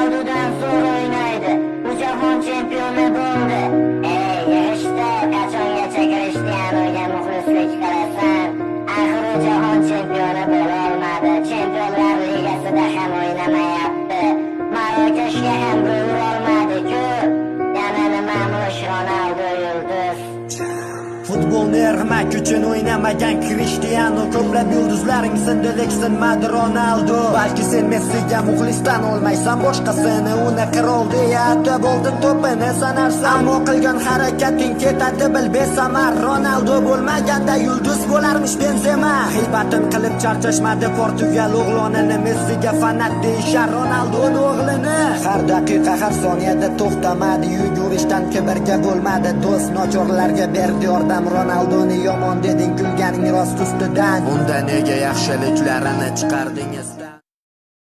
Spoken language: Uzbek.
Ronaldo'dan zo'r o'ynaydi. Bu jahon chempioni bo'ldi. Yig'ishda qachongacha Krishtianuga muxlislik qilasan? Axir u jahon chempioni bo'la olmadi. Chempionlar ligasida ham o'ynamayapti. Marokashga ham bo'la olmadi-ku. Yana nimamush Ronaldo yulduz. Futbolni ermak uchun o'ynamagan Krishtianu, ko'plab yulduzlaring sindi lekin Ronaldo. Balki sen Messiga muxlisdan olmaysan, boshqasini uni qirol deya atab oldin to'pini sanarsan. Ammo qilgan harakating ketadi bil besamar. Ronaldo bo'lmaganda yulduz bo'larmish Benzema. G'iybatin qilib charchashmadi Portugal o'g'lonini, Messiga fanat deyishar Ronaldo'ning o'g'lini. Har daqiqa har soniyada to'xtamadi, yugurishdan kibrga bo'lmadi do'st, nochorlarga berdi yordam. Ronaldoni yomon deding, kulganing rost ustidan. Unda nega yaxshiliklarini chiqardingiz?